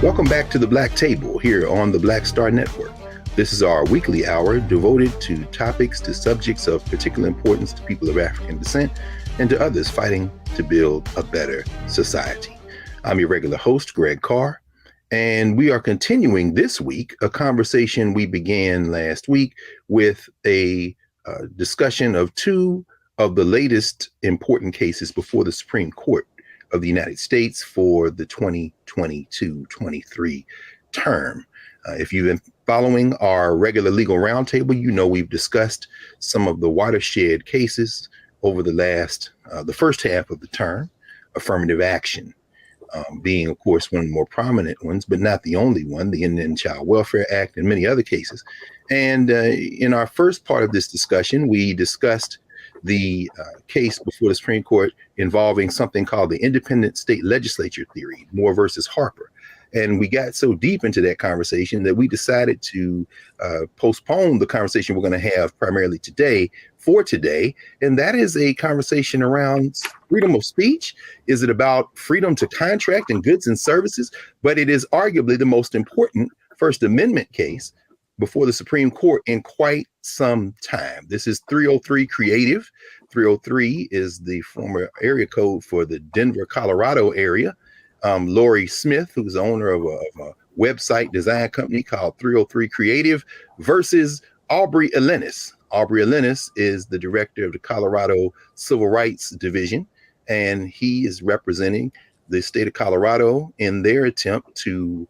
Welcome back to the Black Table here on the Black Star Network. This is our weekly hour devoted to topics, to subjects of particular importance to people of African descent and to others fighting to build a better society. I'm your regular host, Greg Carr, and we are continuing this week a conversation we began last week with a discussion of two of the latest important cases before the Supreme Court of the United States for the 2022-23 term. If you've been following our regular legal roundtable, you know we've discussed some of the watershed cases over the first half of the term, affirmative action being, of course, one of the more prominent ones, but not the only one, the Indian Child Welfare Act and many other cases. And in our first part of this discussion, we discussed the case before the Supreme Court involving something called the independent state legislature theory, Moore versus Harper. And we got so deep into that conversation that we decided to postpone the conversation we're going to have primarily today for today. And that is a conversation around freedom of speech. Is it about freedom to contract in goods and services? But it is arguably the most important First Amendment case before the Supreme Court in quite some time. This is 303 Creative. 303 is the former area code for the Denver, Colorado area. Lori Smith, who's the owner of a website design company called 303 Creative, versus Aubrey Elenis. Aubrey Elenis is the director of the Colorado Civil Rights Division, and he is representing the state of Colorado in their attempt to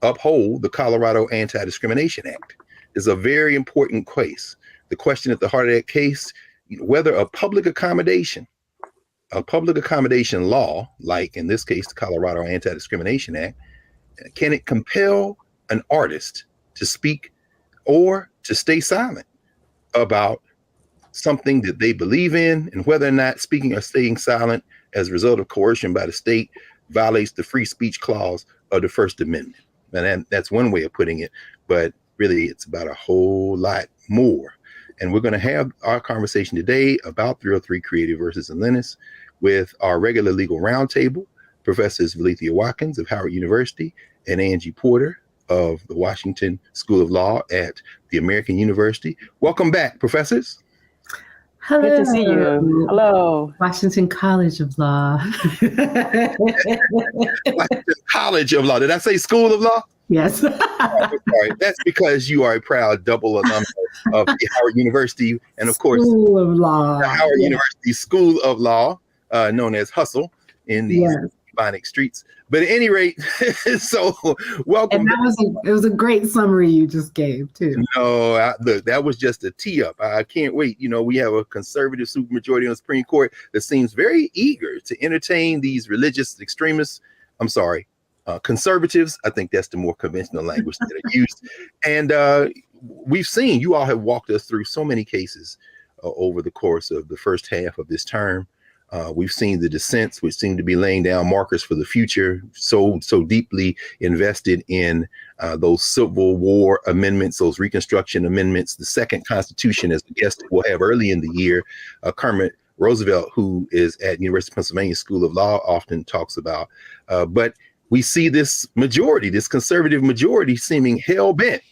uphold the Colorado Anti-Discrimination Act. Is a very important case. The question at the heart of that case, whether a public accommodation law, like in this case, the Colorado Anti-Discrimination Act, can it compel an artist to speak or to stay silent about something that they believe in, and whether or not speaking or staying silent as a result of coercion by the state violates the free speech clause of the First Amendment. And that's one way of putting it, but really it's about a whole lot more. And we're going to have our conversation today about 303 Creative versus Elenis with our regular legal roundtable, Professors Valethia Watkins of Howard University and Angie Porter of the Washington School of Law at the American University. Welcome back, professors. Hello. Good to see you. Hello. Washington College of Law. Washington College of Law. Did I say School of Law? Yes. Sorry. That's because you are a proud double alumni of the Howard University and, of course, School of Law. The Howard University School of Law, known as Hustle in the Ebonic streets. But at any rate, so welcome. And it was a great summary you just gave, too. No, look, that was just a tee up. I can't wait. We have a conservative supermajority on the Supreme Court that seems very eager to entertain these religious extremists. I'm sorry, conservatives. I think that's the more conventional language that are used. And we've seen, you all have walked us through so many cases over the course of the first half of this term. We've seen the dissents, which seem to be laying down markers for the future, so deeply invested in those Civil War amendments, those Reconstruction amendments, the second Constitution, as the guest we'll have early in the year. Kermit Roosevelt, who is at University of Pennsylvania School of Law, often talks about. But we see this majority, this conservative majority, seeming hell-bent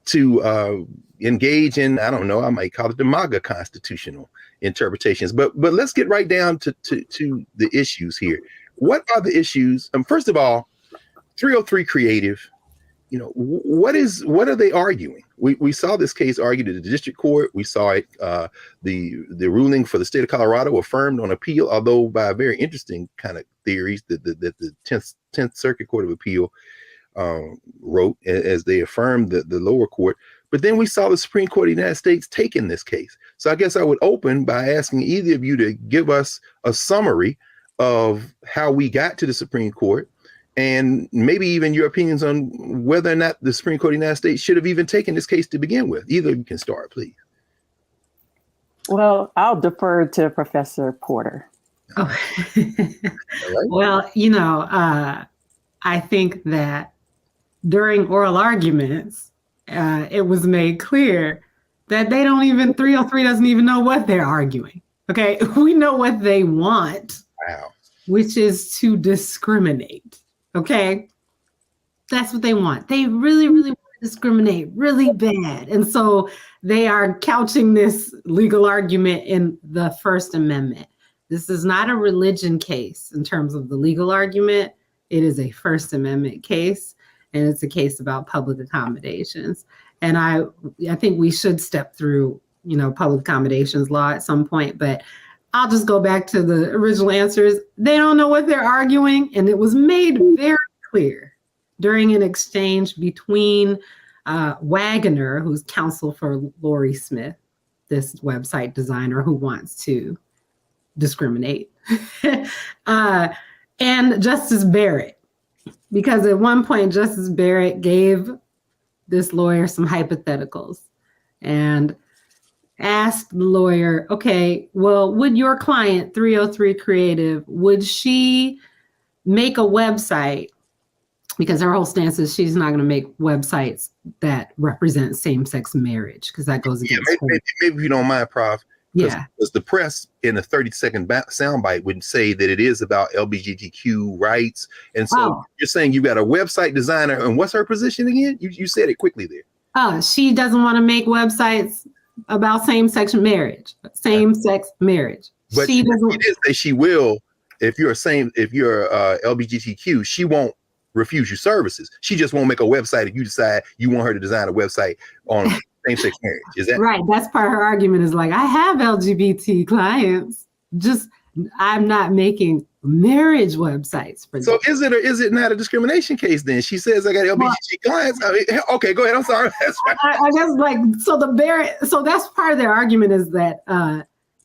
to engage in, I don't know, I might call it the MAGA constitutional interpretations. But let's get right down to the issues here. What are the issues? First of all, 303 Creative, what are they arguing? We saw this case argued at the district court. We saw it, the ruling for the state of Colorado affirmed on appeal, although by a very interesting kind of theories that the 10th Circuit Court of Appeal wrote as they affirmed the lower court. But then we saw the Supreme Court of the United States taking this case. So I guess I would open by asking either of you to give us a summary of how we got to the Supreme Court, and maybe even your opinions on whether or not the Supreme Court of the United States should have even taken this case to begin with. Either of you can start, please. Well, I'll defer to Professor Porter. Oh. Right. Well, I think that during oral arguments, it was made clear that 303 doesn't even know what they're arguing. Okay, we know what they want, Wow. which is to discriminate. Okay, That's what they want. They really, really want to discriminate really bad. And so they are couching this legal argument in the First Amendment. This is not a religion case in terms of the legal argument. It is a First Amendment case, and it's a case about public accommodations. And I think we should step through, public accommodations law at some point, but I'll just go back to the original answers. They don't know what they're arguing, and it was made very clear during an exchange between Wagoner, who's counsel for Lori Smith, this website designer who wants to discriminate, and Justice Barrett, because at one point Justice Barrett gave this lawyer some hypotheticals and asked the lawyer, okay, well, would your client, 303 Creative, would she make a website? Because her whole stance is she's not going to make websites that represent same-sex marriage, because that goes against maybe if you don't mind, Prof. Yeah. Because the press in a 30-second soundbite would say that it is about LGBTQ rights. And so you're saying you got a website designer, and what's her position again? You said it quickly there. She doesn't want to make websites about same-sex marriage. But she did say she will, if you're LGBTQ, she won't refuse you services. She just won't make a website if you decide you want her to design a website on same-sex marriage. Is that right? That's part of her argument, is like, I have LGBT clients, just I'm not making marriage websites for them. So is it or is it not a discrimination case then? She says I got LGBT clients. I mean, okay, go ahead. I'm sorry. That's right. I guess so that's part of their argument, is that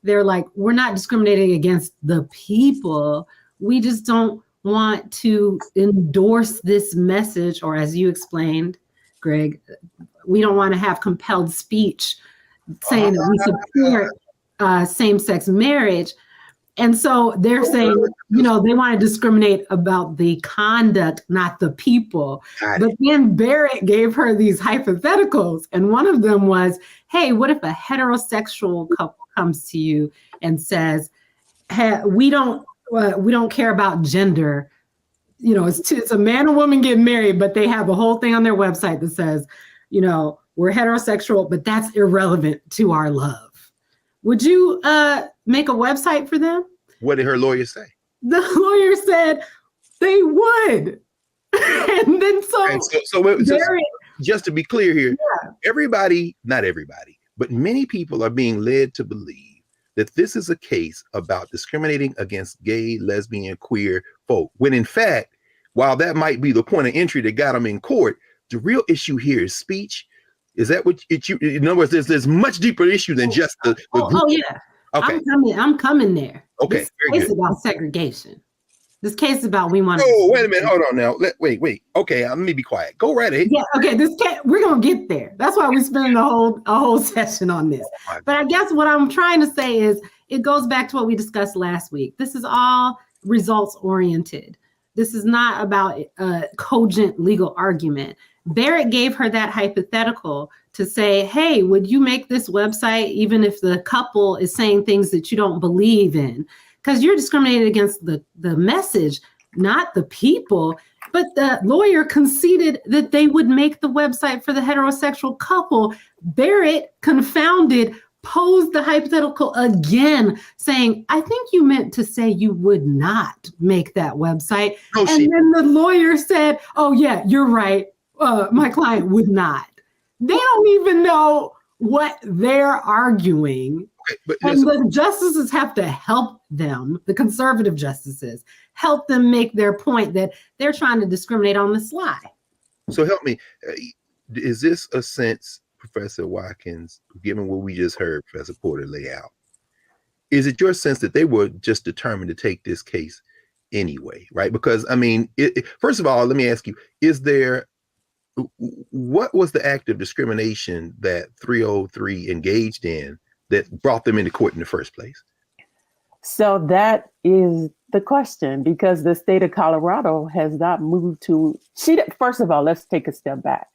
they're like, we're not discriminating against the people. We just don't want to endorse this message, or as you explained, Greg, we don't want to have compelled speech saying that we support same-sex marriage. And so they're saying, they want to discriminate about the conduct, not the people. But then Barrett gave her these hypotheticals. And one of them was, hey, what if a heterosexual couple comes to you and says, hey, we don't care about gender. It's a man and woman getting married, but they have a whole thing on their website that says, we're heterosexual, but that's irrelevant to our love. Would you make a website for them? What did her lawyer say? The lawyer said they would. And then just to be clear here, not everybody, but many people are being led to believe that this is a case about discriminating against gay, lesbian, queer folk, when in fact, while that might be the point of entry that got them in court, the real issue here is speech. Is that what in other words, there's much deeper issue than just the group. Oh yeah. Okay. I'm coming there. Okay. This case is about segregation. This case is about we want. Oh, wait a minute. Hold on now. Wait. Okay, let me be quiet. Go right ahead. Yeah. Okay. We're gonna get there. That's why we're spending a whole session on this. But I guess what I'm trying to say is it goes back to what we discussed last week. This is all results oriented. This is not about a cogent legal argument. Barrett gave her that hypothetical to say, hey, would you make this website even if the couple is saying things that you don't believe in? Because you're discriminating against the message, not the people. But the lawyer conceded that they would make the website for the heterosexual couple. Barrett, confounded, posed the hypothetical again, saying, I think you meant to say you would not make that website. Then the lawyer said, oh yeah, you're right. My client would not. They don't even know what they're arguing. And the justices have to help them, the conservative justices, help them make their point that they're trying to discriminate on the sly. So help me. Is this a sense, Professor Watkins, given what we just heard Professor Porter lay out, is it your sense that they were just determined to take this case anyway, right? Because, I mean, first of all, let me ask you, what was the act of discrimination that 303 engaged in that brought them into court in the first place? So that is the question, because the state of Colorado has not moved to, first of all, let's take a step back.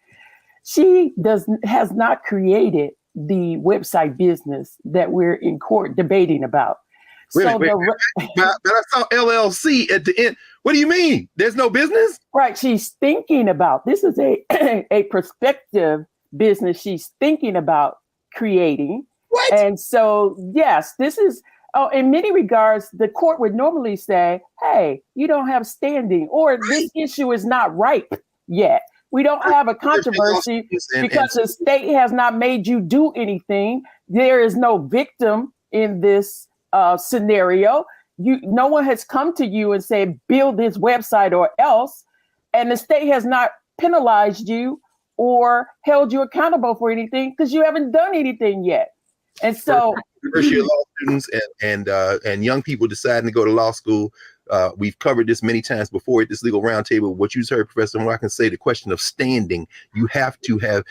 She has not created the website business that we're in court debating about. But I saw LLC at the end. What do you mean? There's no business? Right. She's thinking about, this is a a prospective business she's thinking about creating. What? And so, yes, this is, in many regards, the court would normally say, hey, you don't have standing, or this issue is not ripe yet. We don't have a controversy because the state has not made you do anything. There is no victim in this scenario. No one has come to you and said, build this website or else. And the state has not penalized you or held you accountable for anything because you haven't done anything yet. And so University of Law students and young people deciding to go to law school. We've covered this many times before at this legal roundtable. What you heard Professor Watkins say, the question of standing, you have to have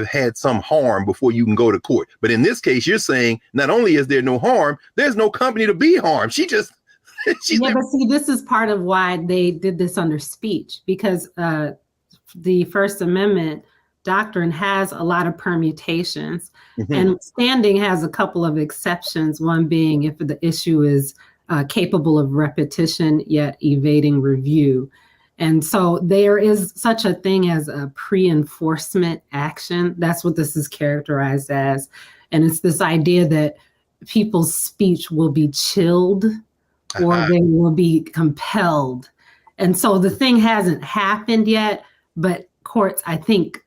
had some harm before you can go to court. But in this case, you're saying not only is there no harm, there's no company to be harmed. But see, this is part of why they did this under speech, because the First Amendment doctrine has a lot of permutations, and standing has a couple of exceptions, one being if the issue is capable of repetition yet evading review. And so there is such a thing as a pre-enforcement action. That's what this is characterized as. And it's this idea that people's speech will be chilled or they will be compelled. And so the thing hasn't happened yet, but courts, I think,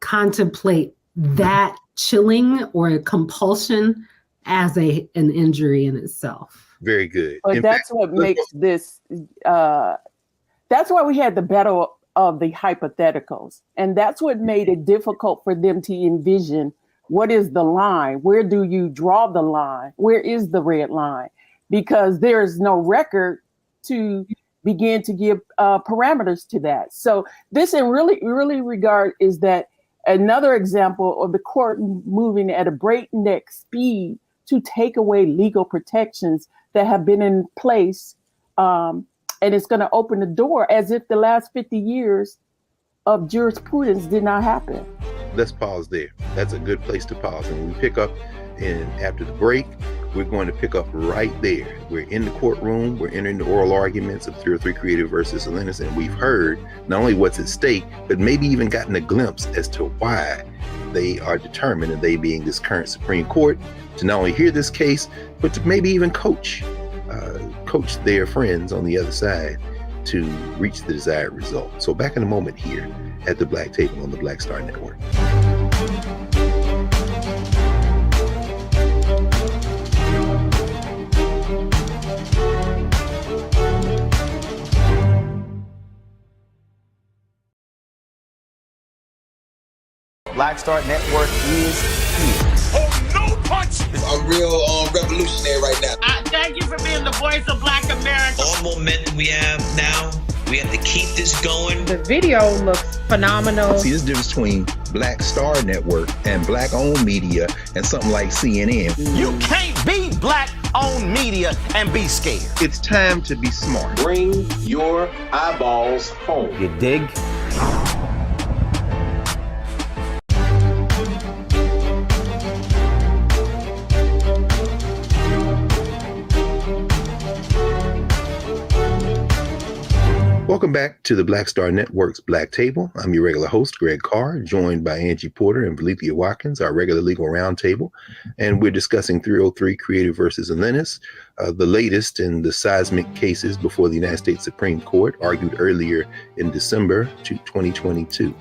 contemplate that chilling or compulsion as an injury in itself. Very good. But that's what makes this, that's why we had the battle of the hypotheticals. And that's what made it difficult for them to envision what is the line? Where do you draw the line? Where is the red line? Because there is no record to begin to give parameters to that. So this in really regard is that another example of the court moving at a breakneck speed to take away legal protections that have been in place. And it's going to open the door as if the last 50 years of jurisprudence did not happen. Let's pause there. That's a good place to pause. And when we pick up after the break, we're going to pick up right there. We're in the courtroom. We're entering the oral arguments of 303 Creative versus Elenis, and we've heard not only what's at stake, but maybe even gotten a glimpse as to why they are determined, and they being this current Supreme Court, to not only hear this case, but to maybe even coach their friends on the other side to reach the desired result. So back in a moment here at the Black Table on the Black Star Network. Black Star Network is here. Oh, no punch! I'm real revolutionary right now. Thank you for being the voice of Black America. All momentum we have now, we have to keep this going. The video looks phenomenal. See, there's a difference between Black Star Network and Black-owned media and something like CNN. You can't be Black-owned media and be scared. It's time to be smart. Bring your eyeballs home. You dig? Welcome back to the Black Star Network's Black Table. I'm your regular host, Greg Carr, joined by Angie Porter and Valethia Watkins, our regular legal roundtable. And we're discussing 303 Creative versus Elenis, the latest in the seismic cases before the United States Supreme Court, argued earlier in December 2022.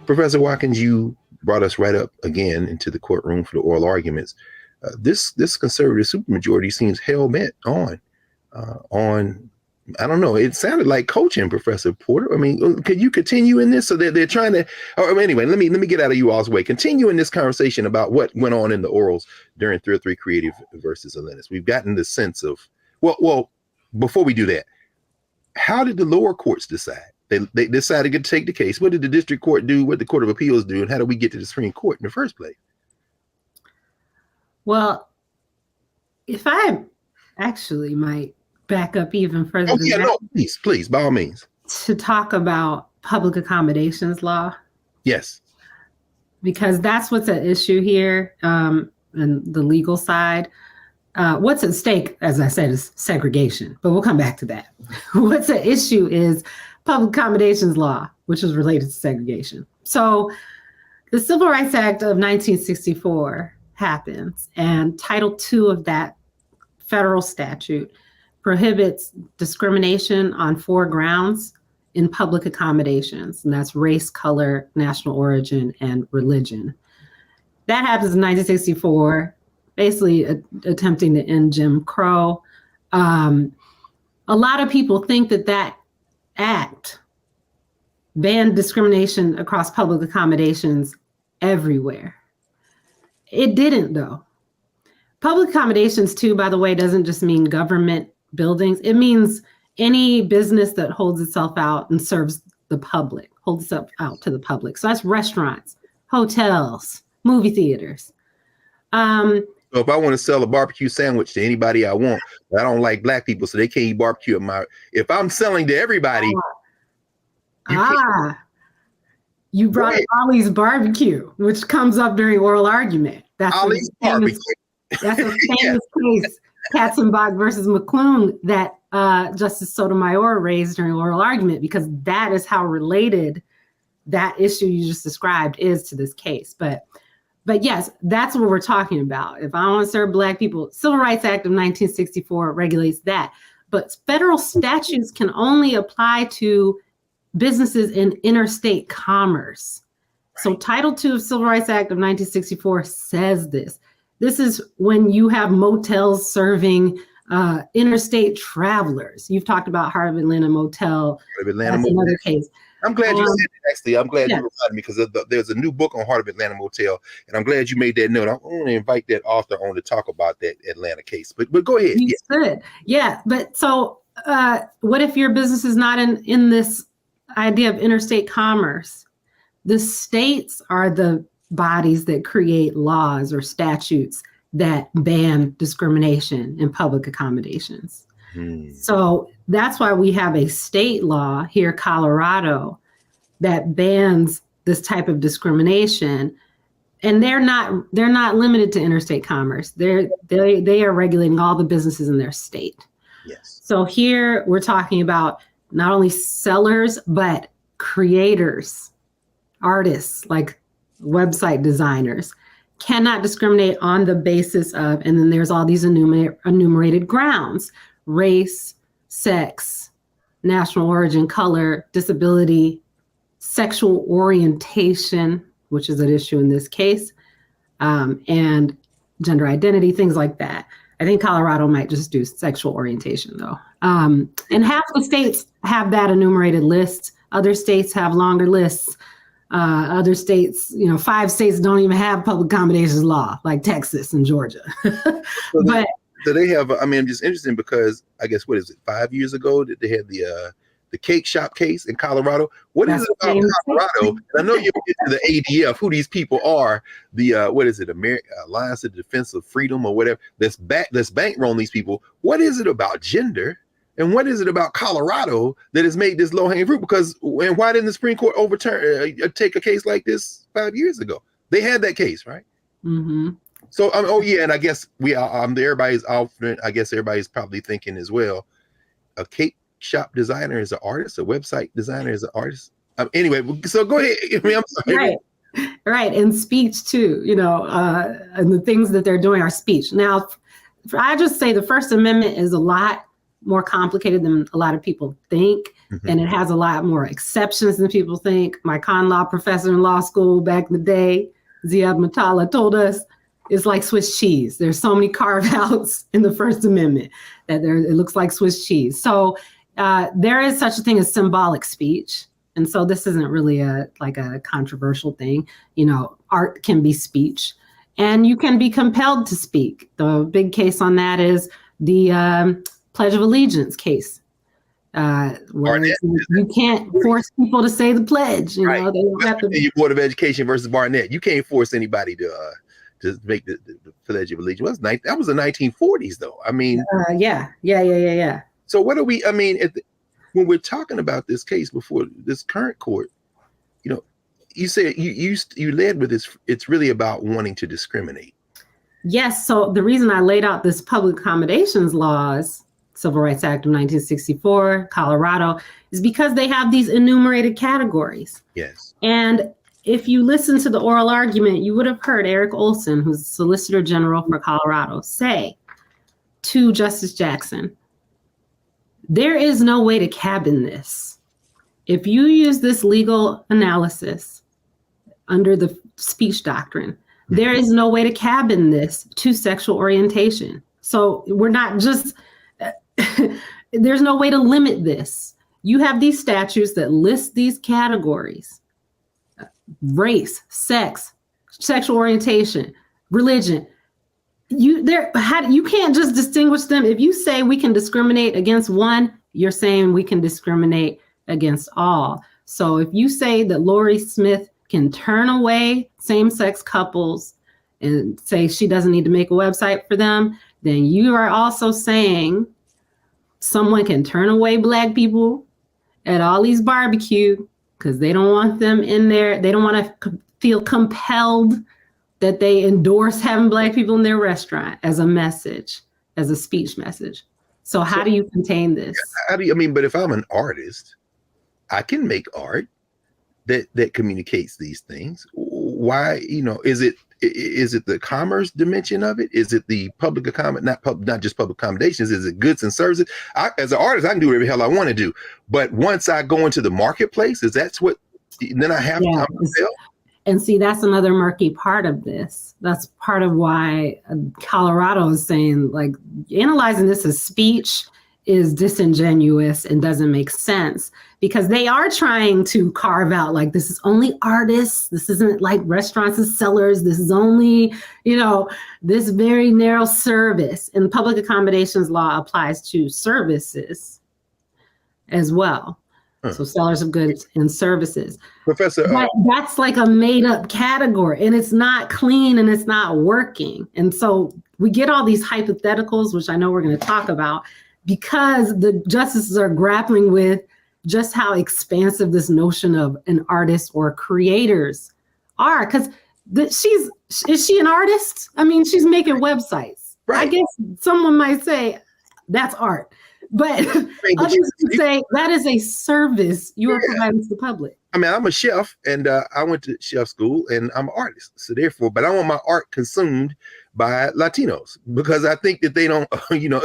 Professor Watkins, you brought us right up again into the courtroom for the oral arguments. This conservative supermajority seems hell-bent on I don't know. It sounded like coaching, Professor Porter. I mean, could you continue in this? So they're trying to. Anyway, let me get out of you all's way. Continue in this conversation about what went on in the orals during 303 Creative versus Elenis. We've gotten the sense of well. Before we do that, how did the lower courts decide? They decided to take the case. What did the district court do? What did the Court of Appeals do? And how did we get to the Supreme Court in the first place? Well, if I actually might back up even further. Oh, yeah, no, please, by all means. To talk about public accommodations law. Yes. Because that's what's at issue here, and the legal side. what's at stake, as I said, is segregation, but we'll come back to that. What's at issue is public accommodations law, which is related to segregation. So the Civil Rights Act of 1964 happens, and Title II of that federal statute prohibits discrimination on 4 grounds in public accommodations, and that's race, color, national origin, and religion. That happens in 1964, basically attempting to end Jim Crow. A lot of people think that that act banned discrimination across public accommodations everywhere. It didn't, though. Public accommodations, too, by the way, doesn't just mean government buildings. It means any business that holds itself out and serves the public, holds itself out to the public. So that's restaurants, hotels, movie theaters. So if I want to sell a barbecue sandwich to anybody I want, I don't like black people, so they can't eat barbecue. If I'm selling to everybody, you brought up Ollie's Barbecue, which comes up during oral argument. That's Ollie's Barbecue. That's a famous case, Katzenbach versus McClune, that Justice Sotomayor raised during oral argument, because that is how related that issue you just described is to this case. But yes, that's what we're talking about. If I want to serve black people, Civil Rights Act of 1964 regulates that. But federal statutes can only apply to businesses in interstate commerce. So Title II of Civil Rights Act of 1964 says this. This is when you have motels serving interstate travelers. You've talked about Heart of Atlanta Motel. That's another case. I'm glad you said it, actually. I'm glad you reminded me, because there's a new book on Heart of Atlanta Motel, and I'm glad you made that note. I'm going to invite that author on to talk about that Atlanta case. But go ahead. You should. Yeah. But so what if your business is not in this idea of interstate commerce? The states are the bodies that create laws or statutes that ban discrimination in public accommodations. So that's why we have a state law here, Colorado, that bans this type of discrimination. And they're not limited to interstate commerce. They are regulating all the businesses in their state. Yes. So here we're talking about not only sellers, but creators, artists, like website designers, cannot discriminate on the basis of, and then there's all these enumerated grounds: race, sex, national origin, color, disability, sexual orientation, which is an issue in this case, and gender identity, things like that. I think Colorado might just do sexual orientation, though. And half the states have that enumerated list. Other states have longer lists. Other states, 5 states don't even have public accommodations law, like Texas and Georgia. So they have, just interesting, because I guess, 5 years ago that they had the cake shop case in Colorado. What is it about Colorado? And I know you get to the ADF, who these people are, the Alliance of Defense of Freedom or whatever, that's bankrolling these people. What is it about gender? And what is it about Colorado that has made this low-hanging fruit? And why didn't the Supreme Court take a case like this 5 years ago? They had that case, right? Mm-hmm. So, and I guess everybody's probably thinking as well, a cake shop designer is an artist, a website designer is an artist. Anyway, so go ahead. I'm sorry. Right. And speech too, and the things that they're doing are speech. Now, I just say the First Amendment is a lot more complicated than a lot of people think. Mm-hmm. And it has a lot more exceptions than people think. My con law professor in law school back in the day, Ziad Matala, told us it's like Swiss cheese. There's so many carve outs in the First Amendment that it looks like Swiss cheese. So there is such a thing as symbolic speech. And so this isn't really a controversial thing. Art can be speech, and you can be compelled to speak. The big case on that is the Pledge of Allegiance case, where you can't force people to say the pledge. They don't have to. Your Board of Education versus Barnett. You can't force anybody to make the Pledge of Allegiance. That was the 1940s, though. Yeah. So what do we? When we're talking about this case before this current court, you said you led with this. It's really about wanting to discriminate. Yes. So the reason I laid out this public accommodations laws, Civil Rights Act of 1964, Colorado, is because they have these enumerated categories. Yes. And if you listen to the oral argument, you would have heard Eric Olson, who's Solicitor General for Colorado, say to Justice Jackson, there is no way to cabin this. If you use this legal analysis under the speech doctrine, there is no way to cabin this to sexual orientation. So we're not just, there's no way to limit this. You have these statutes that list these categories: race, sex, sexual orientation, religion. You can't just distinguish them. If you say we can discriminate against one, you're saying we can discriminate against all. So if you say that Lori Smith can turn away same-sex couples and say she doesn't need to make a website for them, then you are also saying someone can turn away Black people at all these barbecue because they don't want them in there. They don't want to feel compelled that they endorse having Black people in their restaurant as a message, as a speech message. So how do you contain this? But if I'm an artist, I can make art that communicates these things. Why, is it the commerce dimension of it? Is it the public not just public accommodations? Is it goods and services? As an artist, I can do whatever the hell I want to do. But once I go into the marketplace, then I have to sell? And see, that's another murky part of this. That's part of why Colorado is saying, like, analyzing this as speech is disingenuous and doesn't make sense, because they are trying to carve out, like, this is only artists. This isn't like restaurants and sellers. This is only, this very narrow service. And public accommodations law applies to services as well. So sellers of goods and services. Professor, that's like a made up category, and it's not clean and it's not working. And so we get all these hypotheticals, which I know we're going to talk about, because the justices are grappling with just how expansive this notion of an artist or creators are. Because is she an artist? I mean, she's making websites. Right. I guess someone might say that's art. But others would say that is a service you are providing to the public. I mean, I'm a chef, and I went to chef school, and I'm an artist. So therefore, but I want my art consumed by Latinos, because I think that they don't,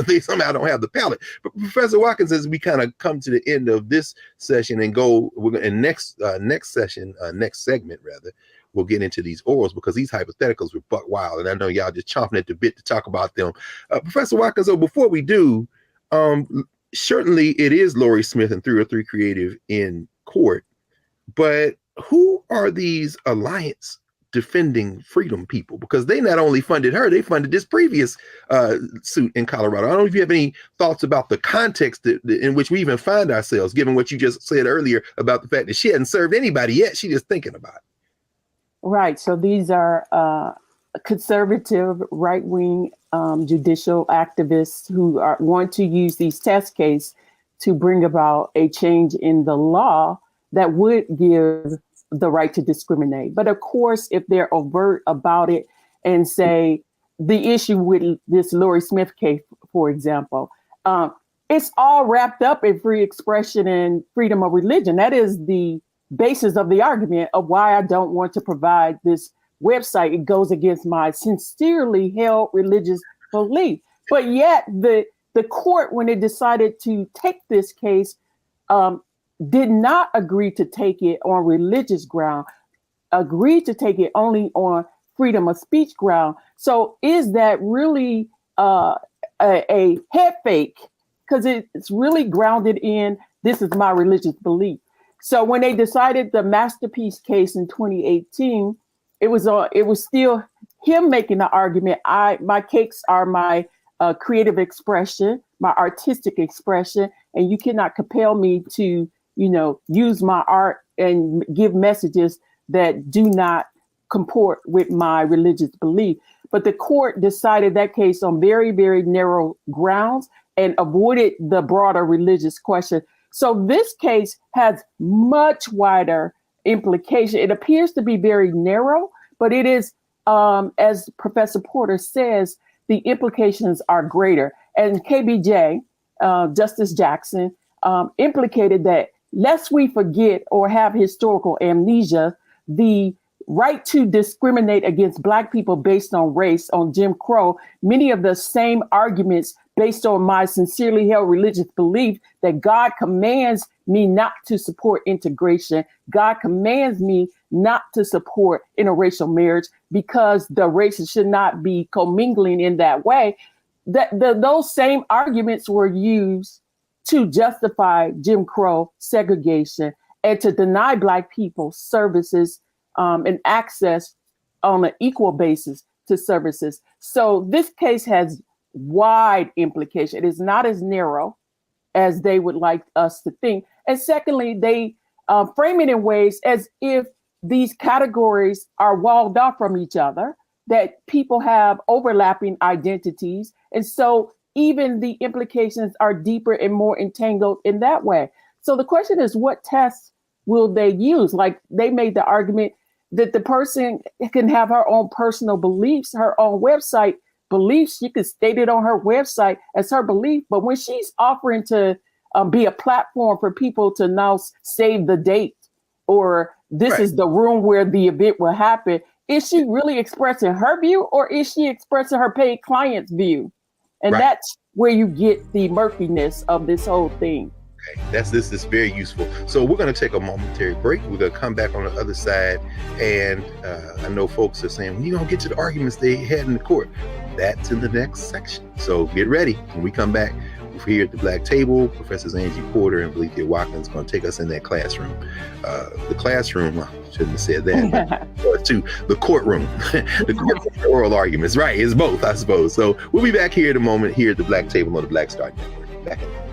they somehow don't have the palate. But Professor Watkins, as we kind of come to the end of this session and we're going to next segment, we'll get into these orals, because these hypotheticals were buck wild, and I know y'all just chomping at the bit to talk about them. Professor Watkins, so before we do, certainly it is Lori Smith and 303 Creative in court, but who are these Alliance Defending Freedom people? Because they not only funded her, they funded this previous suit in Colorado. I don't know if you have any thoughts about the context in which we even find ourselves, given what you just said earlier about the fact that she hadn't served anybody yet. She's just thinking about it. Right. So these are conservative, right-wing judicial activists who want to use these test cases to bring about a change in the law that would give the right to discriminate. But of course, if they're overt about it and say the issue with this Lori Smith case, for example, it's all wrapped up in free expression and freedom of religion. That is the basis of the argument of why I don't want to provide this website. It goes against my sincerely held religious belief. But yet the court, when it decided to take this case, did not agree to take it on religious ground, agreed to take it only on freedom of speech ground. So is that really a head fake? Because it's really grounded in, this is my religious belief. So when they decided the Masterpiece case in 2018, it was still him making the argument. My cakes are my creative expression, my artistic expression, and you cannot compel me to, use my art and give messages that do not comport with my religious belief. But the court decided that case on very, very narrow grounds and avoided the broader religious question. So this case has much wider implication. It appears to be very narrow, but it is as Professor Porter says, the implications are greater. And KBJ, Justice Jackson, implicated that lest we forget or have historical amnesia, the right to discriminate against Black people based on race, on Jim Crow, many of the same arguments based on my sincerely held religious belief that God commands me not to support integration. God commands me not to support interracial marriage because the races should not be commingling in that way. Those same arguments were used to justify Jim Crow segregation and to deny Black people services and access on an equal basis to services. So this case has wide implication. It is not as narrow as they would like us to think. And secondly, they frame it in ways as if these categories are walled off from each other, that people have overlapping identities. And so even the implications are deeper and more entangled in that way. So the question is, what tests will they use? Like they made the argument that the person can have her own personal beliefs, her own website beliefs. She could state it on her website as her belief. But when she's offering to be a platform for people to now save the date, or this is the room where the event will happen, is she really expressing her view, or is she expressing her paid client's view? And that's where you get the murkiness of this whole thing. Okay, this is very useful. So we're going to take a momentary break. We're going to come back on the other side, and I know folks are saying, when you going to get to the arguments they had in the court? That's in the next section. So get ready. When we come back, we're here at the Black Table. Professors Angie Porter and Valencia Watkins going to take us in that classroom. The classroom, I shouldn't have said that, but to the courtroom. The courtroom for oral arguments. Right, it's both, I suppose. So we'll be back here in a moment here at the Black Table on the Black Star Network. Back in a moment.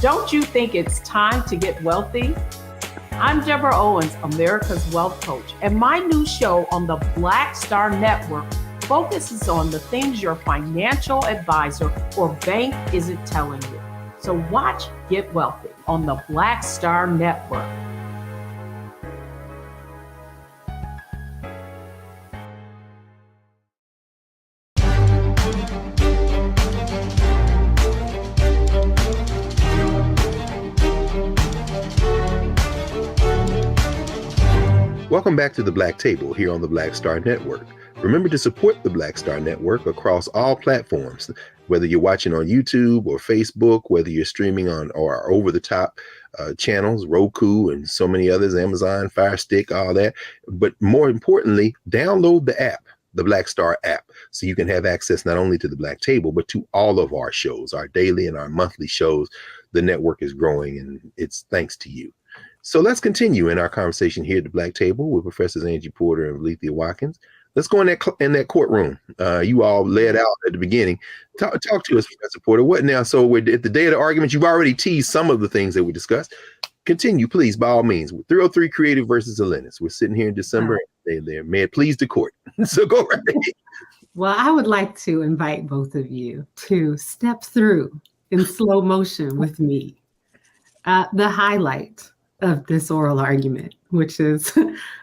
Don't you think it's time to get wealthy? I'm Deborah Owens, America's Wealth Coach, and my new show on the Black Star Network focuses on the things your financial advisor or bank isn't telling you. So watch Get Wealthy on the Black Star Network. Welcome back to the Black Table here on the Black Star Network. Remember to support the Black Star Network across all platforms, whether you're watching on YouTube or Facebook, whether you're streaming on or over-the-top channels, Roku and so many others, Amazon, Fire Stick, all that. But more importantly, download the app, the Black Star app, so you can have access not only to the Black Table, but to all of our shows, our daily and our monthly shows. The network is growing, and it's thanks to you. So let's continue in our conversation here at the Black Table with Professors Angie Porter and Valencia Watkins. Let's go in that courtroom. You all laid out at the beginning. Talk to us, Professor Porter. What now? So we're at the day of the argument. You've already teased some of the things that we discussed. Continue, please, by all means. 303 Creative versus Elenis. We're sitting here in December. They're may it please the court. So go right ahead. Well, I would like to invite both of you to step through in slow motion with me the highlight of this oral argument, which is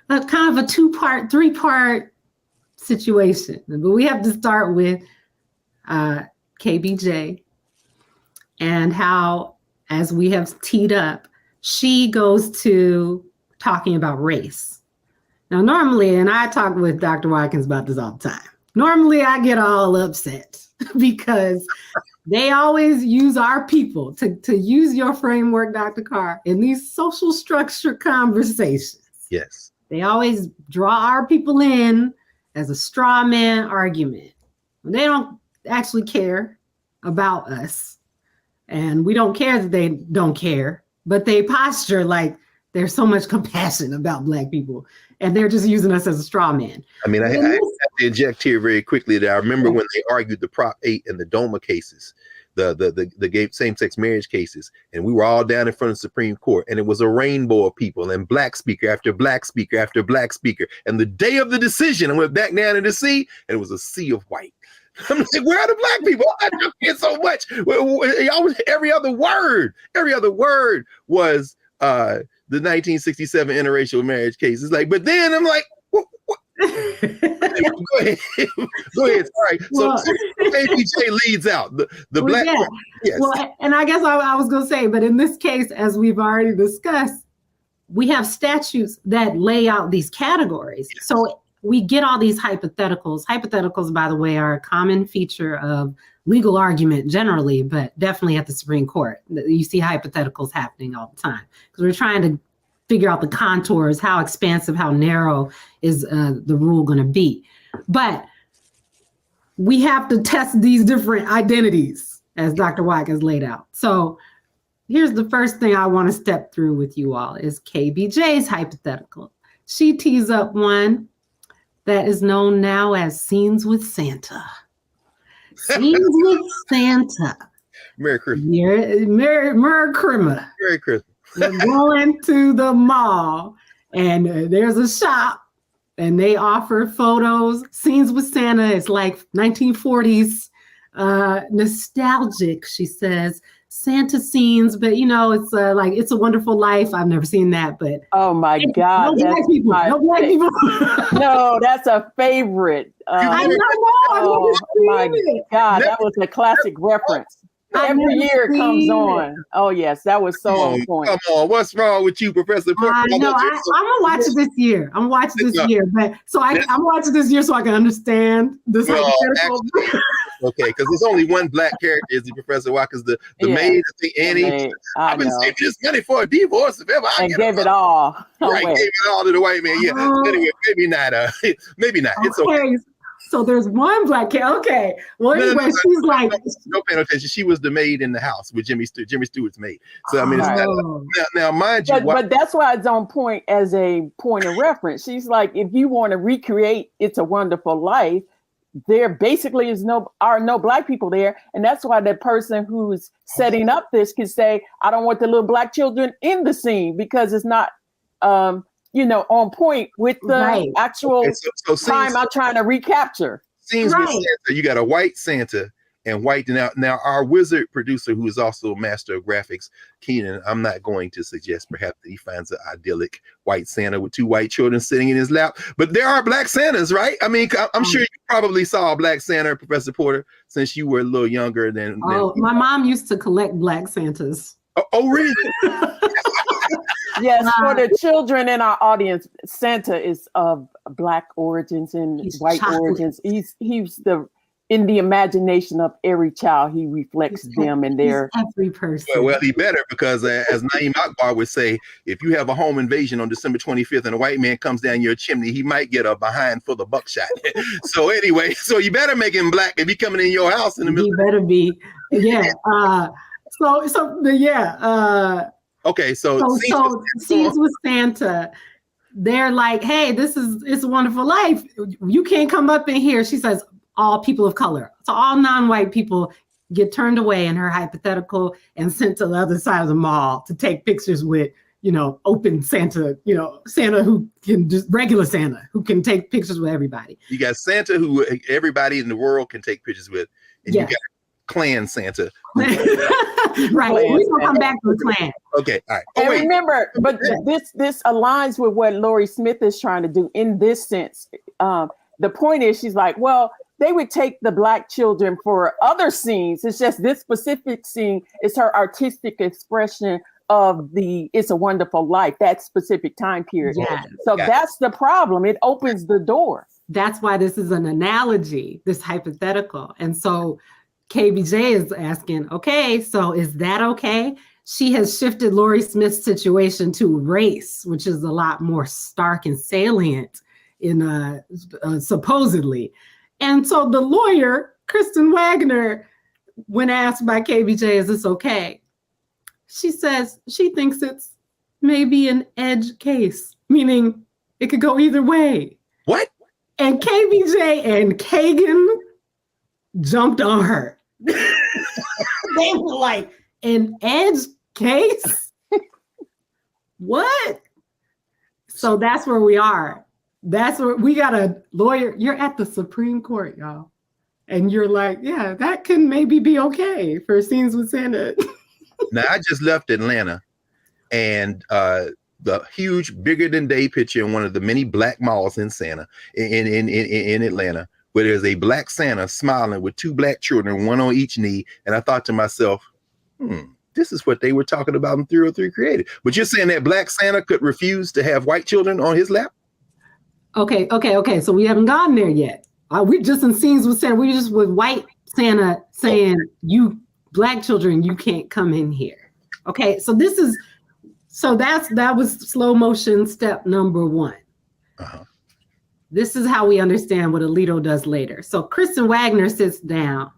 a kind of a three-part situation. But we have to start with KBJ and how, as we have teed up, she goes to talking about race. Now, normally, and I talk with Dr. Watkins about this all the time, normally I get all upset because they always use our people to use your framework, Dr. Carr, in these social structure conversations. Yes. They always draw our people in as a straw man argument. They don't actually care about us. And we don't care that they don't care, but they posture like there's so much compassion about Black people, and they're just using us as a straw man. I mean, I have to inject here very quickly that I remember when they argued the Prop 8 and the DOMA cases, the gay same-sex marriage cases, and we were all down in front of the Supreme Court, and it was a rainbow of people, and black speaker after black speaker after black speaker. And the day of the decision, I went back down to the sea, and it was a sea of white. I'm like, where are the black people? I don't get so much. Every other word was the 1967 interracial marriage case. It's like, but then I'm like, what? Go ahead. Sorry. So KBJ leads out the black. Yeah. Yes. Well, and I guess I was going to say, but in this case, as we've already discussed, we have statutes that lay out these categories. Yes. So we get all these hypotheticals. Hypotheticals, by the way, are a common feature of legal argument generally, but definitely at the Supreme Court. You see hypotheticals happening all the time because we're trying to figure out the contours, how expansive, how narrow is the rule going to be. But we have to test these different identities, as Dr. Wack has laid out. So here's the first thing I want to step through with you all is KBJ's hypothetical. She tees up one that is known now as Scenes with Santa. Scenes with Santa. Merry Christmas. Merry Christmas. Merry Christmas. We're going to the mall, and there's a shop, and they offer photos. Scenes with Santa. It's like 1940s, nostalgic, she says. Santa scenes, but it's like It's a Wonderful Life. I've never seen that, but oh my God, no black people. No black people. No, that's a favorite. I know. Oh my God, that was a classic reference. Every year it comes on. Oh yes, that was so on point. Come on, what's wrong with you, Professor? I know. I'm gonna watch it this year. I'm watching this year, but I'm watching this year so I can understand this. Okay, because there's only one black character, is the Professor Wack, is the maid, Annie. I've been saving this money for a divorce if ever I and gave it all. Right, gave it all to the white man. Yeah. Anyway, maybe not. Maybe not. It's okay. So there's one black character. Okay. Well, anyway, she's like, no paying attention. She was the maid in the house with Jimmy Stewart's maid. So I mean, it's not, now mind you, but that's why it's on point as a point of reference. She's like, if you want to recreate It's a Wonderful Life, there basically are no black people there, and that's why the person who's setting up this can say, I don't want the little black children in the scene because it's not on point with the actual time I'm trying to recapture. Scenes with Santa, you got a white Santa and white. Now our wizard producer, who is also a master of graphics, Keenan, I'm not going to suggest perhaps that he finds an idyllic white Santa with two white children sitting in his lap, but there are black Santas, right? I mean, I'm sure you probably saw a black Santa, Professor Porter, since you were a little younger than. My mom used to collect black Santas. Oh really? Yes, for the children in our audience, Santa is of black origins and white origins. He's in the imagination of every child. He reflects them and their every person. Well, he better, because as Naeem Akbar would say, if you have a home invasion on December 25th and a white man comes down your chimney, he might get a behind full of buckshot. So anyway, so you better make him black if he coming in your house in the middle. He better be, yeah. Okay, so Scenes with Santa, they're like, hey, It's a Wonderful Life. You can't come up in here. She says, all people of color. So all non-white people get turned away in her hypothetical and sent to the other side of the mall to take pictures with, open Santa, Santa who can just regular Santa who can take pictures with everybody. You got Santa who everybody in the world can take pictures with, and you got Clan Santa. Right. We're gonna come back to the Clan. Okay, all right. And remember, but this aligns with what Laurie Smith is trying to do in this sense. The point is, she's like, well, they would take the black children for other scenes. It's just this specific scene is her artistic expression of the It's a Wonderful Life, that specific time period. Yes. So that's the problem. It opens the door. That's why this is an analogy, this hypothetical. And so KBJ is asking, okay, so is that okay? She has shifted Laurie Smith's situation to race, which is a lot more stark and salient in supposedly. And so the lawyer, Kristen Wagner, when asked by KBJ, is this okay? She says she thinks it's maybe an edge case, meaning it could go either way. What? And KBJ and Kagan jumped on her. They were like, an edge case? What? So that's where we are. That's where we got a lawyer. You're at the Supreme Court, y'all. And you're like, yeah, that can maybe be okay for scenes with Santa. Now, I just left Atlanta, and the huge, bigger than day picture in one of the many black malls in in Atlanta, where there's a black Santa smiling with two black children, one on each knee. And I thought to myself, this is what they were talking about in 303 Creative. But you're saying that black Santa could refuse to have white children on his lap? Okay. So we haven't gotten there yet. We just in scenes with Santa. We just with white Santa saying, you black children, you can't come in here. Okay, so that was slow motion step number one. Uh-huh. This is how we understand what Alito does later. So Kristen Wagner sits down.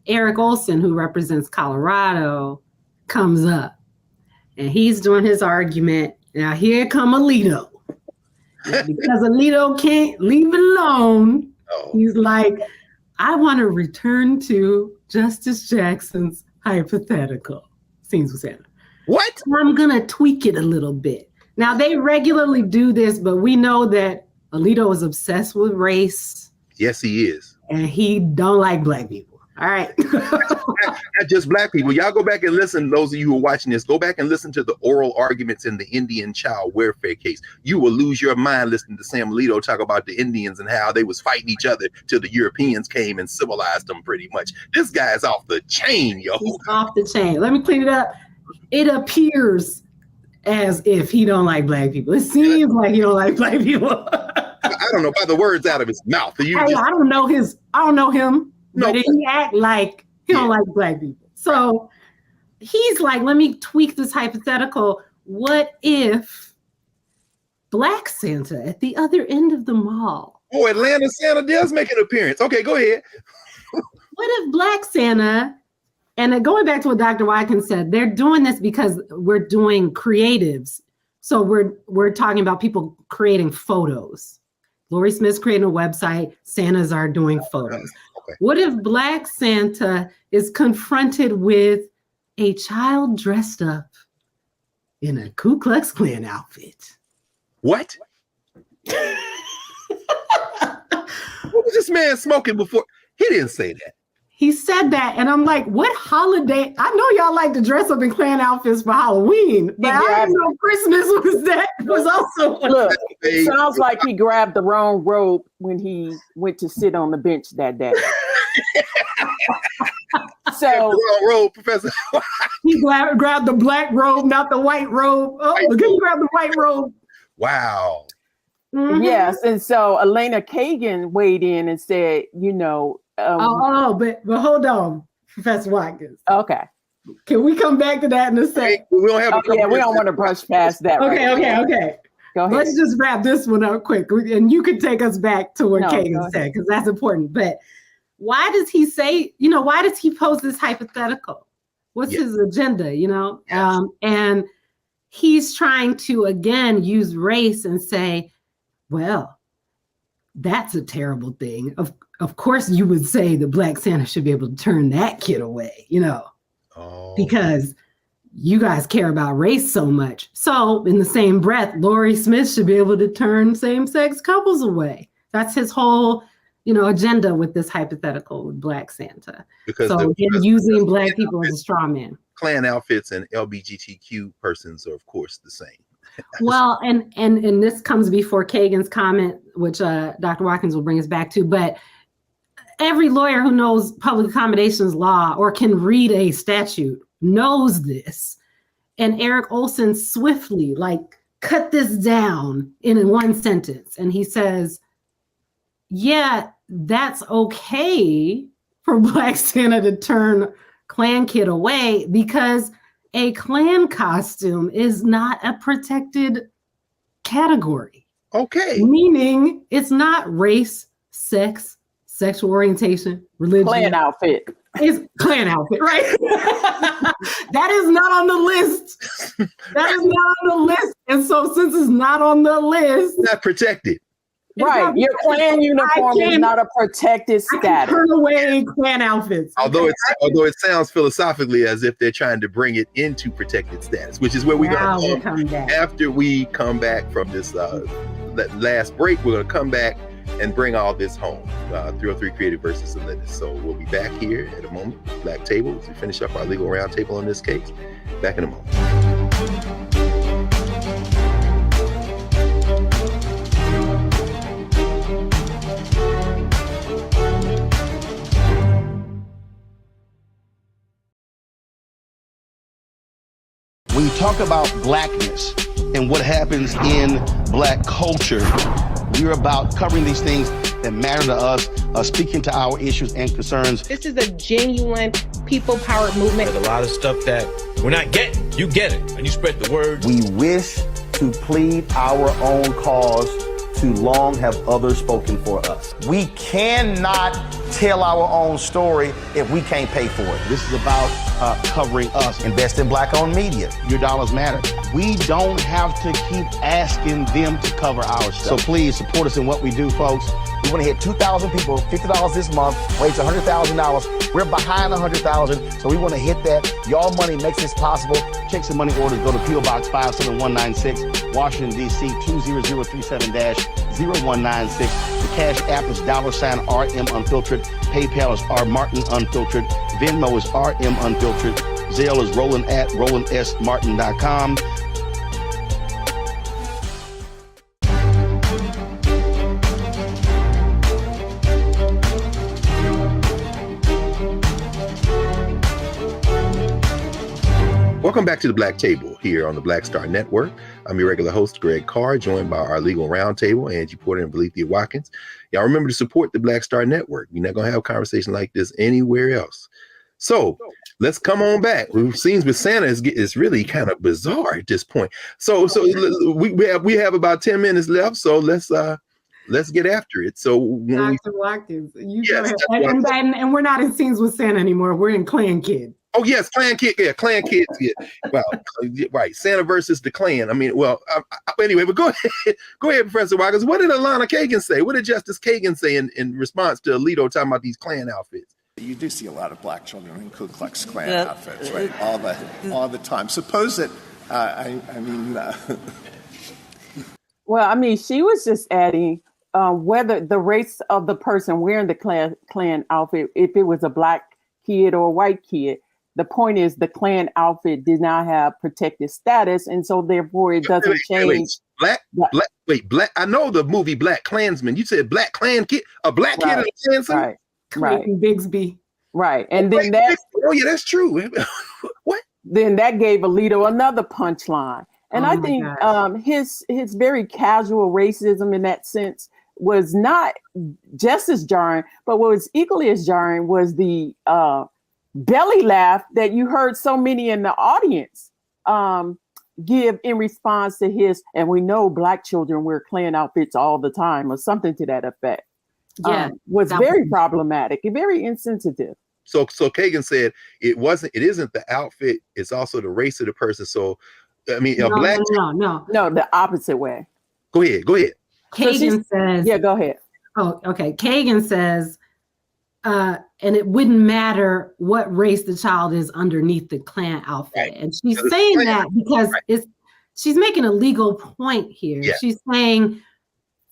Eric Olson, who represents Colorado, comes up, and he's doing his argument. Now here come Alito. Because Alito can't leave it alone. He's like, I want to return to Justice Jackson's hypothetical. Scenes with Santa. What? I'm going to tweak it a little bit. Now, they regularly do this, but we know that Alito is obsessed with race. Yes, he is. And he don't like black people. All right. Not just black people. Y'all go back and listen. Those of you who are watching this, go back and listen to the oral arguments in the Indian child welfare case. You will lose your mind listening to Sam Alito talk about the Indians and how they was fighting each other till the Europeans came and civilized them pretty much. This guy's off the chain, yo. He's off the chain. Let me clean it up. It appears as if he don't like black people. It seems like he don't like black people. I don't know, by the words out of his mouth. I don't know him. No, but he act like he don't like black people. So he's like, let me tweak this hypothetical. What if Black Santa at the other end of the mall? Oh, Atlanta Santa does make an appearance. Okay, go ahead. What if Black Santa, and going back to what Dr. Watkins said, they're doing this because we're doing creatives. So we're talking about people creating photos. Lori Smith's creating a website. Santas are doing photos. Okay. What if Black Santa is confronted with a child dressed up in a Ku Klux Klan outfit? What? What was this man smoking before? He didn't say that. He said that, and I'm like, what holiday? I know y'all like to dress up in Klan outfits for Halloween, but I didn't know Christmas was also. Look, it sounds like he grabbed the wrong robe when he went to sit on the bench that day. So the wrong robe, Professor. He grabbed the black robe, not the white robe. Oh, he grabbed the white robe. Wow. Mm-hmm. Yes, and so Elena Kagan weighed in and said, but hold on, Professor Watkins. Okay. Can we come back to that in a second? We don't have. We don't want to brush past that. Okay. Go ahead. Let's just wrap this one up quick, and you can take us back to what Kagan said, because that's important. But why does he say? Why does he pose this hypothetical? What's his agenda? Yes. And he's trying to again use race and say, well, that's a terrible thing. Of course, you would say the Black Santa should be able to turn that kid away, because you guys care about race so much. So in the same breath, Lori Smith should be able to turn same-sex couples away. That's his whole, agenda with this hypothetical with Black Santa. Because using black people as a straw man. Klan outfits and LGBTQ persons are, of course, the same. Well, and this comes before Kagan's comment, which Dr. Watkins will bring us back to, but every lawyer who knows public accommodations law or can read a statute knows this. And Eric Olson swiftly cut this down in one sentence. And he says, yeah, that's okay for Black Santa to turn Klan kid away because a Klan costume is not a protected category. Okay. Meaning it's not race, sex, sexual orientation, religion. Klan outfit. It's Klan outfit, right? That is not on the list. That is not on the list. And so since it's not on the list. Not protected. Right. Your Klan uniform is not a protected status. I can turn away Klan outfits. Although it sounds philosophically as if they're trying to bring it into protected status, which is where we're going to come back. After we come back from this that last break, we're going to come back and bring all this home. 303 Creative versus Elenis. So we'll be back here in a moment. Black Table, as we finish up our legal roundtable on this case. Back in a moment. When you talk about blackness and what happens in black culture, we're about covering these things that matter to us, speaking to our issues and concerns. This is a genuine people-powered movement. There's a lot of stuff that we're not getting. You get it, and you spread the word. We wish to plead our own cause. Too long have others spoken for us. We cannot tell our own story if we can't pay for it. This is about covering us. Invest in black-owned media. Your dollars matter. We don't have to keep asking them to cover our stuff. So please support us in what we do, folks. We want to hit 2,000 people, $50 this month, raise $100,000. We're behind 100,000, so we want to hit that. Y'all money makes this possible. Check some money orders. Go to P.O. Box 57196, Washington, D.C. 20037-0196. The Cash App is $RM Unfiltered. PayPal is R Martin Unfiltered. Venmo is RM Unfiltered. Zelle is Roland at RolandSMartin.com. Welcome back to the Black Table here on the Black Star Network. I'm your regular host, Greg Carr, joined by our legal roundtable, Angie Porter and Valethia Watkins. Y'all remember to support the Black Star Network. We're not going to have a conversation like this anywhere else. So let's come on back. Scenes with Santa is really kind of bizarre at this point. So we have about 10 minutes left. So let's get after it. So when Dr. Watkins, and we're not in Scenes with Santa anymore. We're in Klan Kid. Oh yes, Klan Kid. Yeah, Klan Kids. Yeah. Well, right. Santa versus the Klan. I mean, well, anyway, but go ahead, Professor Watkins. What did Alana Kagan say? What did Justice Kagan say in response to Alito talking about these Klan outfits? You do see a lot of black children in Ku Klux Klan outfits, right? All the time. Suppose that. Well, I mean, she was just adding whether the race of the person wearing the Klan outfit, if it was a black kid or a white kid. The point is the Klan outfit did not have protected status, and so therefore it doesn't change. Black. I know the movie Black Klansman. You said Black Klan kid, a black kid in a Klan suit? Right. Bigsby. Right. And then that. Oh yeah, that's true. What? Then that gave Alito another punchline, and I think his very casual racism in that sense was not just as jarring, but what was equally as jarring was the belly laugh that you heard so many in the audience give in response to his, and we know black children wear Klan outfits all the time or something to that effect. Yeah, was very problematic and very insensitive. So Kagan said it isn't the outfit, it's also the race of the person. So I mean, no, the opposite way. Go ahead. Kagan says, yeah, go ahead. Oh, okay. Kagan says, and it wouldn't matter what race the child is underneath the Klan outfit. Right. And she's saying that because she's making a legal point here. Yeah. She's saying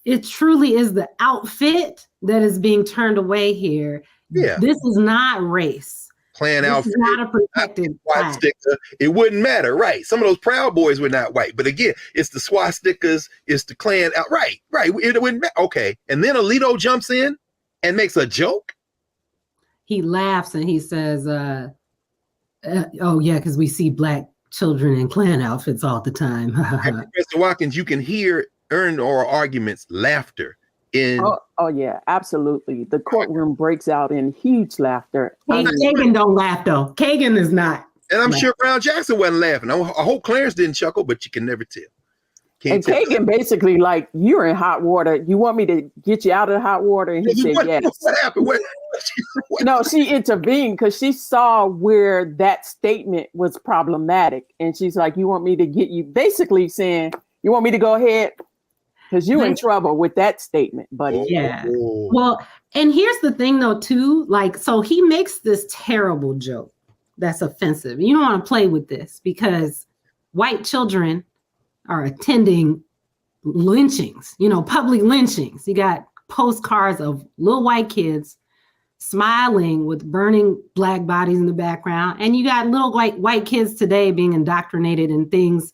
it truly is the outfit that is being turned away here. Yeah. This is not race. Klan outfit is not a protected swastika. It wouldn't matter, right? Some of those Proud Boys were not white, but again, it's the swastikas, it's the Klan out. Right. It wouldn't matter. Okay. And then Alito jumps in and makes a joke. He laughs and he says, oh yeah, because we see black children in Klan outfits all the time. Professor Watkins, you can hear earned oral arguments laughter in. Oh yeah, absolutely. The courtroom breaks out in huge laughter. Kagan don't laugh though. Kagan is not. And I'm sure Brown Jackson wasn't laughing. I hope Clarence didn't chuckle, but you can never tell. Kagan basically like, you're in hot water. You want me to get you out of the hot water? And he said yes. What happened? No, she intervened because she saw where that statement was problematic. And she's like, you want me to get you, basically saying, you want me to go ahead? Because you're in trouble with that statement, buddy. Yeah. Well, and here's the thing though, too, like, so he makes this terrible joke that's offensive. You don't want to play with this because white children are attending lynchings, public lynchings. You got postcards of little white kids smiling with burning black bodies in the background. And you got little white kids today being indoctrinated in things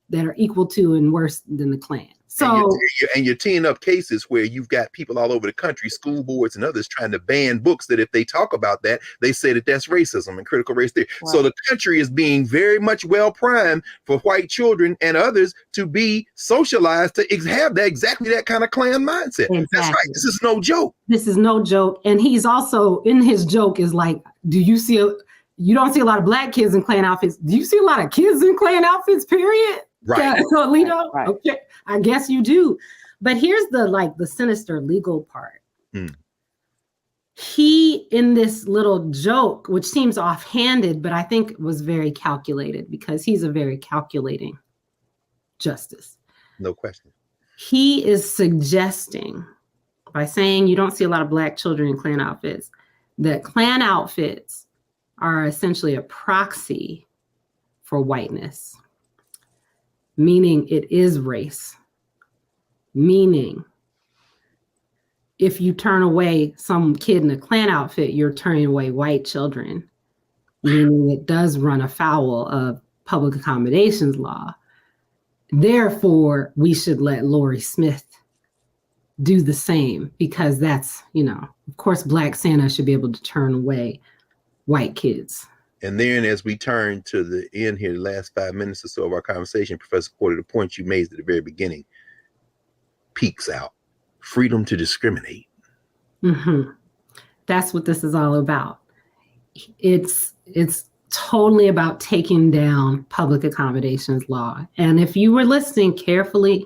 that are equal to and worse than the Klan. So, and you're teeing up cases where you've got people all over the country, school boards and others, trying to ban books that if they talk about that, they say that that's racism and critical race theory. Right. So the country is being very much well primed for white children and others to be socialized to have exactly that kind of Klan mindset. Exactly. That's right. This is no joke. This is no joke. And he's also, in his joke, is like, you don't see a lot of black kids in Klan outfits. Do you see a lot of kids in Klan outfits, period? Right. Alito, right. Okay, I guess you do. But here's the sinister legal part. He, in this little joke, which seems offhanded, but I think was very calculated because he's a very calculating justice. No question. He is suggesting, by saying you don't see a lot of black children in Klan outfits, that Klan outfits are essentially a proxy for whiteness. Meaning it is race. Meaning if you turn away some kid in a Klan outfit, you're turning away white children. Meaning it does run afoul of public accommodations law. Therefore, we should let Lori Smith do the same because that's, of course, Black Santa should be able to turn away white kids. And then as we turn to the end here, the last 5 minutes or so of our conversation, Professor Porter, the point you made at the very beginning peeks out. Freedom to discriminate. Mm-hmm. That's what this is all about. It's totally about taking down public accommodations law. And if you were listening carefully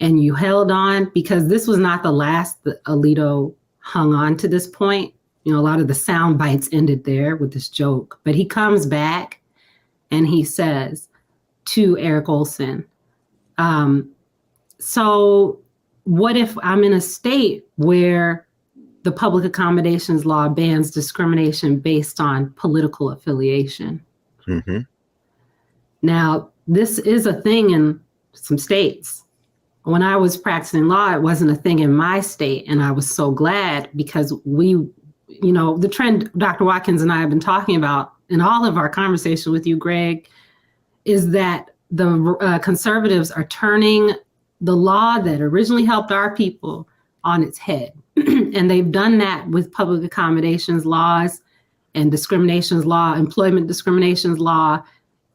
and you held on, because this was not the last that Alito hung on to this point. A lot of the sound bites ended there with this joke, but he comes back and he says to Eric Olson, so what if I'm in a state where the public accommodations law bans discrimination based on political affiliation? Mm-hmm. Now, this is a thing in some states. When I was practicing law, it wasn't a thing in my state. And I was so glad because the trend Dr. Watkins and I have been talking about in all of our conversation with you, Greg, is that the conservatives are turning the law that originally helped our people on its head. And they've done that with public accommodations laws and discriminations law, employment discriminations law,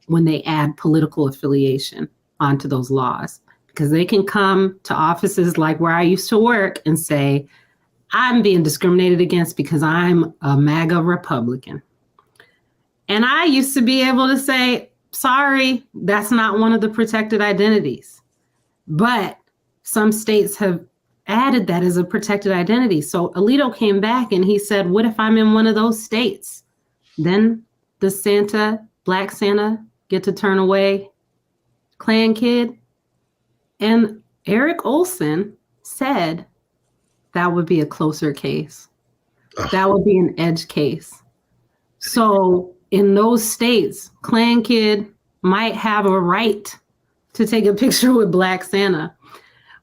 when they add political affiliation onto those laws. Because they can come to offices like where I used to work and say, I'm being discriminated against because I'm a MAGA Republican. And I used to be able to say, sorry, that's not one of the protected identities. But some states have added that as a protected identity. So Alito came back and he said, what if I'm in one of those states? Then does Black Santa, get to turn away Klan kid? And Eric Olson said, that would be a closer case. That would be an edge case. So in those states, Klan kid might have a right to take a picture with Black Santa,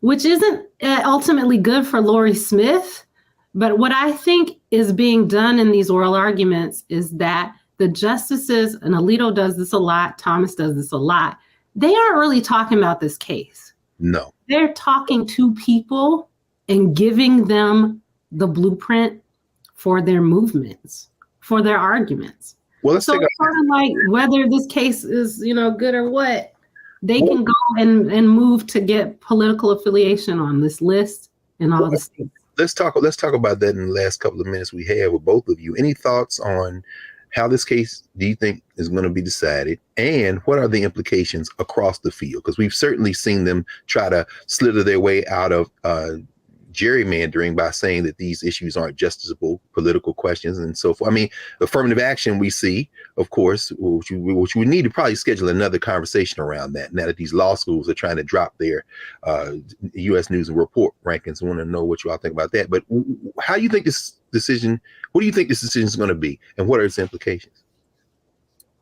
which isn't ultimately good for Lori Smith. But what I think is being done in these oral arguments is that the justices, and Alito does this a lot, Thomas does this a lot, they aren't really talking about this case. No. They're talking to people and giving them the blueprint for their movements, for their arguments. Well, let's so it's sort of like whether this case is, good or what, they can go and move to get political affiliation on this list in all the states. Let's talk about that in the last couple of minutes we have with both of you. Any thoughts on how this case do you think is going to be decided, and what are the implications across the field? Because we've certainly seen them try to slither their way out of gerrymandering by saying that these issues aren't justiciable political questions and so forth. I mean, affirmative action we see, of course, which we need to probably schedule another conversation around that. Now that these law schools are trying to drop their U.S. News and Report rankings, I want to know what you all think about that. But how do you think this decision? What do you think this decision is going to be, and what are its implications?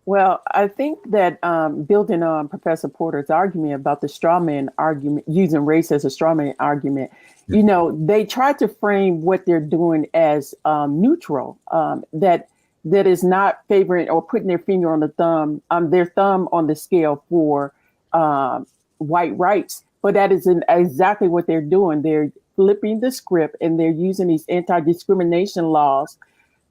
Well, I think that building on Professor Porter's argument about the straw man argument, using race as a straw man argument, you know, they try to frame what they're doing as neutral, that is not favoring or putting their finger on the thumb, their thumb on the scale for white rights. But that is exactly what they're doing. They're flipping the script, and they're using these anti-discrimination laws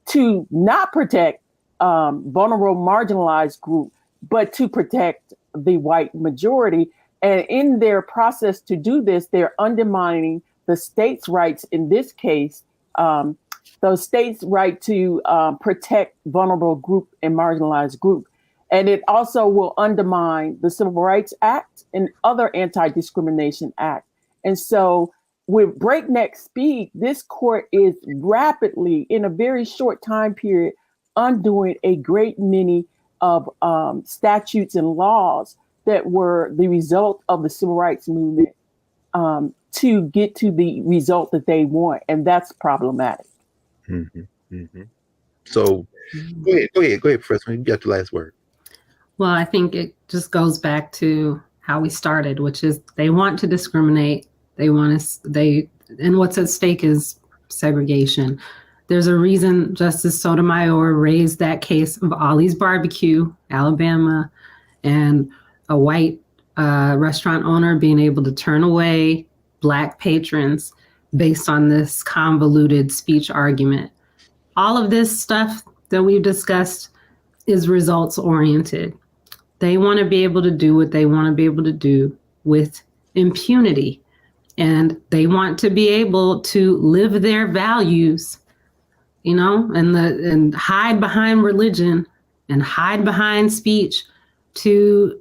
to not protect vulnerable, marginalized group, but to protect the white majority. And in their process to do this, they're undermining the state's rights, in this case, the state's right to protect vulnerable group and marginalized group. And it also will undermine the Civil Rights Act and other anti-discrimination act. And so with breakneck speed, this court is rapidly, in a very short time period, undoing a great many of statutes and laws that were the result of the civil rights movement to get to the result that they want. And that's problematic. Mm-hmm. Mm-hmm. So go ahead, Professor. You got the last word. Well, I think it just goes back to how we started, which is they want to discriminate. And what's at stake is segregation. There's a reason Justice Sotomayor raised that case of Ollie's Barbecue, Alabama, and a white restaurant owner being able to turn away Black patrons based on this convoluted speech argument. All of this stuff that we've discussed is results oriented. They want to be able to do what they want to be able to do with impunity. And they want to be able to live their values, you know, and hide behind religion and hide behind speech to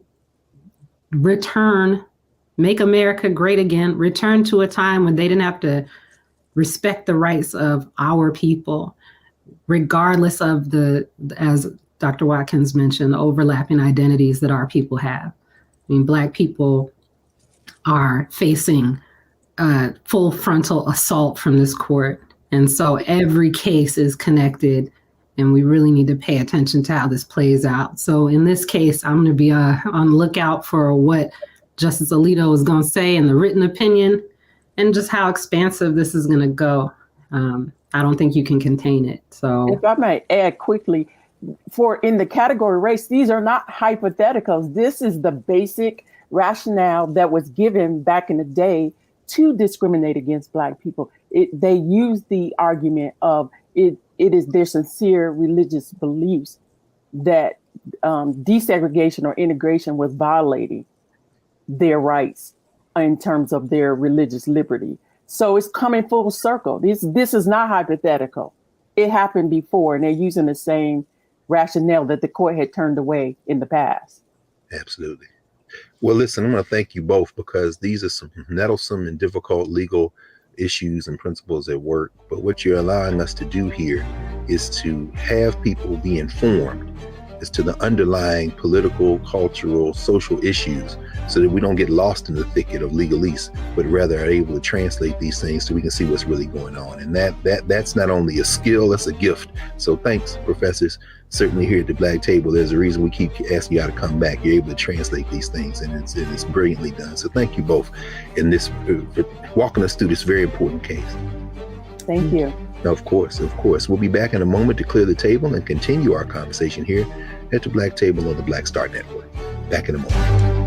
make America great again, return to a time when they didn't have to respect the rights of our people, regardless of as Dr. Watkins mentioned, the overlapping identities that our people have. I mean, Black people are facing full frontal assault from this court. And so every case is connected, and we really need to pay attention to how this plays out. So in this case, I'm going to be on the lookout for what Justice Alito is going to say in the written opinion, and just how expansive this is going to go. I don't think you can contain it. So if I might add quickly, in the category race, these are not hypotheticals. This is the basic rationale that was given back in the day to discriminate against Black people. They use the argument of it is their sincere religious beliefs that desegregation or integration was violating their rights in terms of their religious liberty. So it's coming full circle. This is not hypothetical. It happened before, and they're using the same rationale that the court had turned away in the past. Absolutely. Well, listen, I'm going to thank you both, because these are some nettlesome and difficult legal issues and principles at work. But what you're allowing us to do here is to have people be informed as to the underlying political, cultural, social issues, so that we don't get lost in the thicket of legalese, but rather are able to translate these things so we can see what's really going on. And that's not only a skill, that's a gift. So thanks, professors. Certainly here at the Black Table, there's a reason we keep asking you how to come back. You're able to translate these things, and it's brilliantly done. So thank you both in this for walking us through this very important case. Thank you. Of course. We'll be back in a moment to clear the table and continue our conversation here at the Black Table on the Black Star Network. Back in a moment.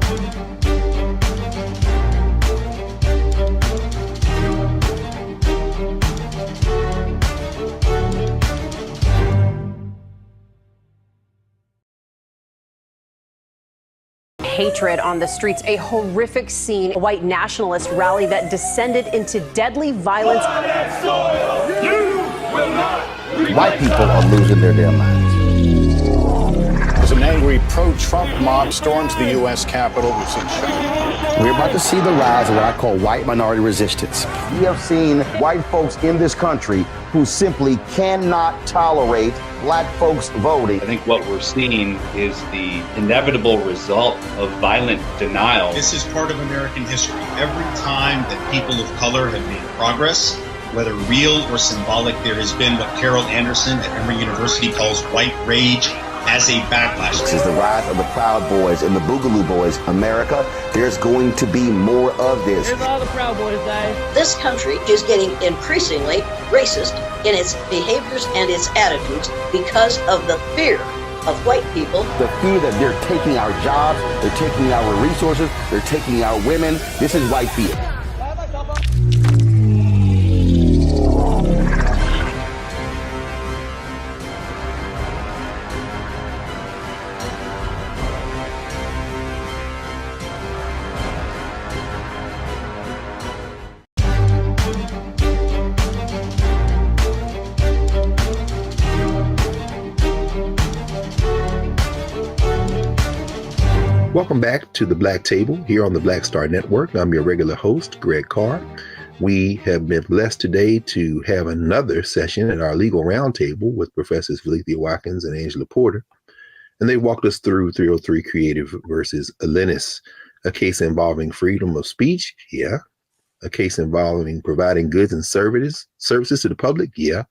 Hatred on the streets, a horrific scene, a white nationalist rally that descended into deadly violence. White people are losing their damn minds. angry pro-Trump mob stormed to the U.S. Capitol. We're about to see the rise of what I call white minority resistance. We have seen white folks in this country who simply cannot tolerate black folks voting. I think what we're seeing is the inevitable result of violent denial. This is part of American history. Every time that people of color have made progress, whether real or symbolic, there has been what Carol Anderson at Emory University calls white rage as a backlash. This is the rise of the Proud Boys and the Boogaloo Boys. America, there's going to be more of this. Here's all the Proud Boys, guys. This country is getting increasingly racist in its behaviors and its attitudes because of the fear of white people. The fear that they're taking our jobs, they're taking our resources, they're taking our women. This is white fear. Welcome back to the Black Table here on the Black Star Network. I'm your regular host, Greg Carr. We have been blessed today to have another session at our legal roundtable with Professors Valethia Watkins and Angela Porter. And they walked us through 303 Creative versus Elenis, a case involving freedom of speech, yeah. A case involving providing goods and services to the public, yeah.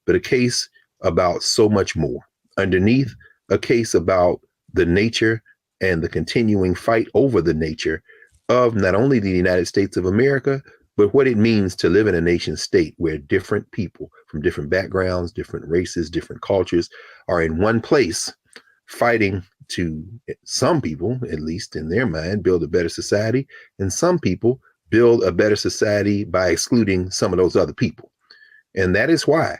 But a case about so much more. Underneath, a case about the nature and the continuing fight over the nature of not only the United States of America, but what it means to live in a nation state where different people from different backgrounds, different races, different cultures are in one place fighting to, some people, at least in their mind, build a better society, and some people build a better society by excluding some of those other people. And that is why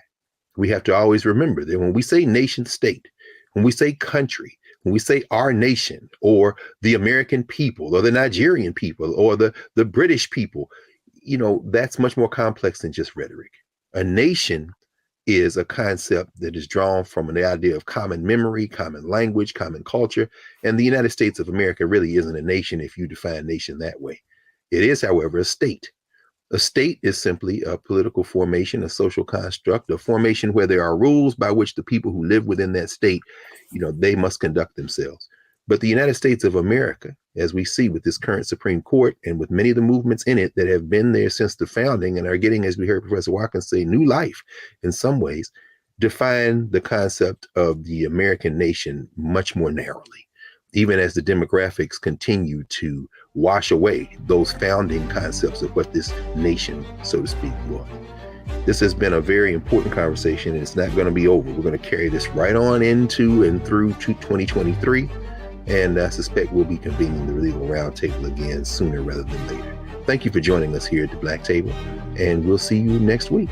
we have to always remember that when we say nation state, when we say country, when we say our nation or the American people or the Nigerian people or the British people, you know, that's much more complex than just rhetoric. A nation is a concept that is drawn from the idea of common memory, common language, common culture. And the United States of America really isn't a nation if you define nation that way. It is, however, a state. A state is simply a political formation, a social construct, a formation where there are rules by which the people who live within that state, you know, they must conduct themselves. But the United States of America, as we see with this current Supreme Court and with many of the movements in it that have been there since the founding and are getting, as we heard Professor Watkins say, new life in some ways, define the concept of the American nation much more narrowly, even as the demographics continue to wash away those founding concepts of what this nation, so to speak, was. This has been a very important conversation, and it's not going to be over. We're going to carry this right on into and through to 2023, and I suspect we'll be convening the legal roundtable again sooner rather than later. Thank you for joining us here at the Black Table, and we'll see you next week.